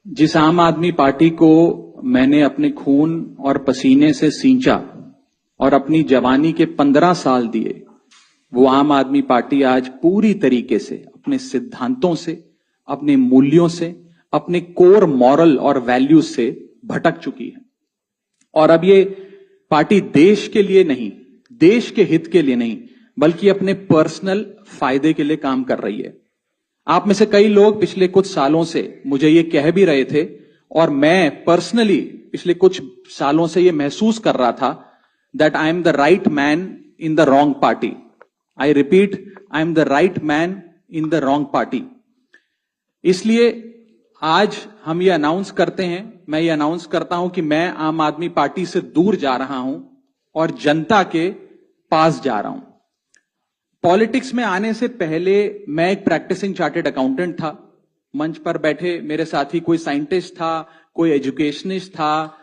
जिस आम आदमी पार्टी को मैंने अपने खून और पसीने से सींचा और अपनी जवानी के 15 साल दिए, वो आम आदमी पार्टी आज पूरी तरीके से अपने सिद्धांतों से, अपने मूल्यों से, अपने कोर मॉरल और वैल्यूज से भटक चुकी है। और अब ये पार्टी देश के लिए नहीं, देश के हित के लिए नहीं, बल्कि अपने पर्सनल फायदे के लिए काम कर रही है। आप में से कई लोग पिछले कुछ सालों से मुझे ये कह भी रहे थे और मैं पर्सनली पिछले कुछ सालों से ये महसूस कर रहा था that I am the right man in the wrong party. I repeat, I am the right man in the wrong party. इसलिए आज हम ये अनाउंस करते हैं, मैं ये अनाउंस करता हूं कि मैं आम आदमी पार्टी से दूर जा रहा हूं और जनता के पास जा रहा हूं। पॉलिटिक्स में आने से पहले मैं एक प्रैक्टिसिंग चार्टर्ड अकाउंटेंट था। मंच पर बैठे मेरे साथी कोई साइंटिस्ट था, कोई एजुकेशनिस्ट था,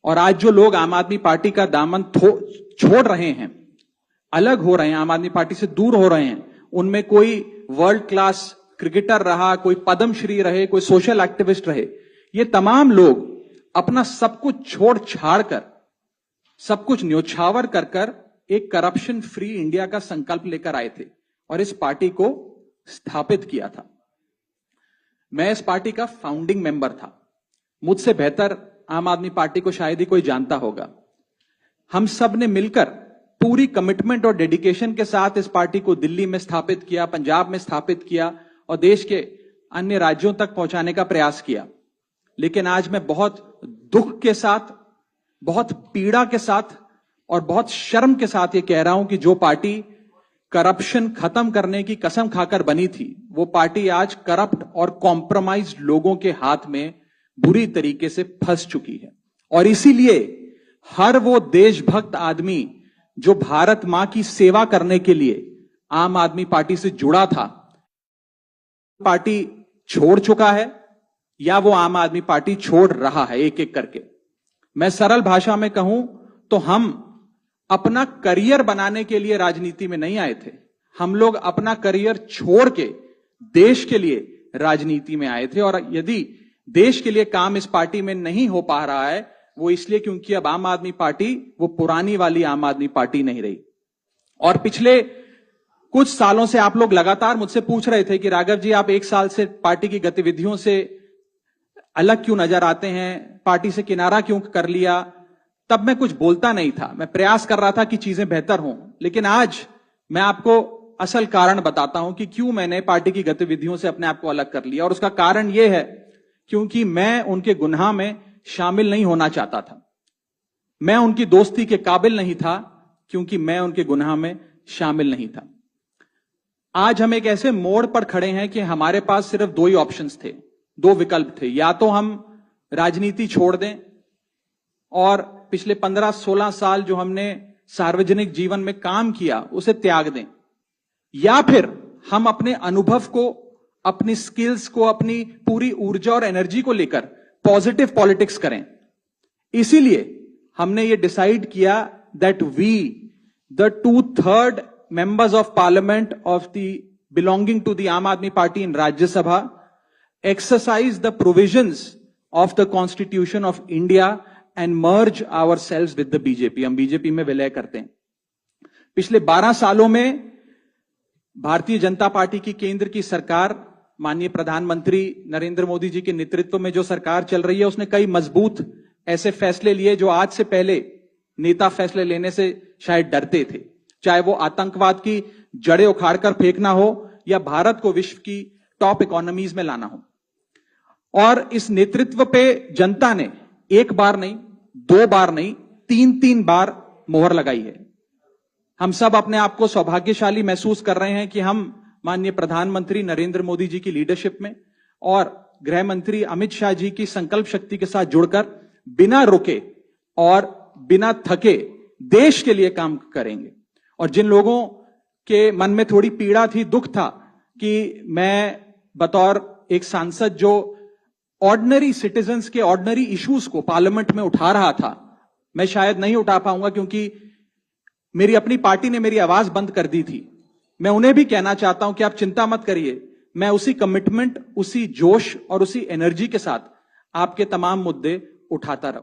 और आज जो लोग आम आदमी पार्टी का दामन छोड़ रहे हैं, अलग हो रहे हैं, आम आदमी पार्टी से दूर हो रहे हैं, उनमें कोई वर्ल्ड क्लास क्रिकेटर रहा, कोई पद्मश्री रहे, कोई सोशल एक्टिविस्ट रहे, ये तमाम लोग अपना सब कुछ छोड़ छाड़ कर, सब कुछ न्योछावर कर कर एक करप्शन फ्री इंडिया का संकल्प लेकर आए थे और इस पार्टी को स्थापित किया था। मैं इस पार्टी का फाउंडिंग मेंबर था। मुझसे बेहतर आम आदमी पार्टी को शायद ही कोई जानता होगा। हम सब ने मिलकर पूरी कमिटमेंट और डेडिकेशन के साथ इस पार्टी को दिल्ली में स्थापित किया, पंजाब में स्थापित किया और देश के अन्य राज्यों तक पहुंचाने का प्रयास किया। लेकिन आज मैं बहुत दुख के साथ, बहुत पीड़ा के साथ और बहुत शर्म के साथ ये कह रहा हूं कि जो पार्टी करप्शन खत्म करने की कसम खाकर बनी थी, वो पार्टी आज करप्ट और कॉम्प्रोमाइज्ड लोगों के हाथ में बुरी तरीके से फंस चुकी है। और इसीलिए हर वो देशभक्त आदमी जो भारत मां की सेवा करने के लिए आम आदमी पार्टी से जुड़ा था, पार्टी छोड़ चुका है या वो आम आदमी पार्टी छोड़ रहा है एक एक करके। मैं सरल भाषा में कहूं तो हम अपना करियर बनाने के लिए राजनीति में नहीं आए थे। हम लोग अपना करियर छोड़ के देश के लिए राजनीति में आए थे। और यदि देश के लिए काम इस पार्टी में नहीं हो पा रहा है, वो इसलिए क्योंकि अब आम आदमी पार्टी वो पुरानी वाली आम आदमी पार्टी नहीं रही। और पिछले कुछ सालों से आप लोग लगातार मुझसे पूछ रहे थे कि राघव जी, आप एक साल से पार्टी की गतिविधियों से अलग क्यों नजर आते हैं, पार्टी से किनारा क्यों कर लिया। तब मैं कुछ बोलता नहीं था, मैं प्रयास कर रहा था कि चीजें बेहतर हों। लेकिन आज मैं आपको असल कारण बताता हूं कि क्यों मैंने पार्टी की गतिविधियों से अपने आप को अलग कर लिया। और उसका कारण यह है क्योंकि मैं उनके गुनाह में शामिल नहीं होना चाहता था। मैं उनकी दोस्ती के काबिल नहीं था क्योंकि मैं उनके गुनाह में शामिल नहीं था। आज हम एक ऐसे मोड़ पर खड़े हैं कि हमारे पास सिर्फ दो ही ऑप्शंस थे, दो विकल्प थे। या तो हम राजनीति छोड़ दें और पिछले 15-16 साल जो हमने सार्वजनिक जीवन में काम किया उसे त्याग दें, या फिर हम अपने अनुभव को, अपनी स्किल्स को, अपनी पूरी ऊर्जा और एनर्जी को लेकर पॉजिटिव पॉलिटिक्स करें। इसीलिए हमने ये डिसाइड किया that we the 2/3 members of parliament of the belonging to the Aam Aadmi Party in Rajya Sabha exercise the provisions of the Constitution of India and merge ourselves with the BJP। हम BJP में विलय करते हैं। पिछले 12 सालों में Bharatiya Janata party की केंद्र की सरकार, माननीय प्रधानमंत्री नरेंद्र मोदी जी के नेतृत्व में जो सरकार चल रही है, उसने कई मजबूत ऐसे फैसले लिए जो आज से पहले नेता फैसले लेने से शायद डरते थे। चाहे वो आतंकवाद की जड़ें उखाड़कर फेंकना हो या भारत को विश्व की टॉप इकोनॉमीज में लाना हो। और इस नेतृत्व पे जनता ने एक बार नहीं, 2 बार नहीं, 3 बार मोहर लगाई है। हम सब अपने आप को सौभाग्यशाली महसूस कर रहे हैं कि हम माननीय प्रधानमंत्री नरेंद्र मोदी जी की लीडरशिप में और गृह मंत्री अमित शाह जी की संकल्प शक्ति के साथ जुड़कर बिना रुके और बिना थके देश के लिए काम करेंगे। और जिन लोगों के मन में थोड़ी पीड़ा थी, दुख था कि मैं बतौर एक सांसद जो ऑर्डिनरी सिटीजन्स के ऑर्डिनरी इश्यूज को पार्लियामेंट में उठा रहा था, मैं शायद नहीं उठा पाऊंगा क्योंकि मेरी अपनी पार्टी ने मेरी आवाज बंद कर दी थी। मैं उन्हें भी कहना चाहता हूं कि आप चिंता मत करिए, मैं उसी कमिटमेंट, उसी जोश और उसी एनर्जी के साथ आपके तमाम मुद्दे उठाता रहूं।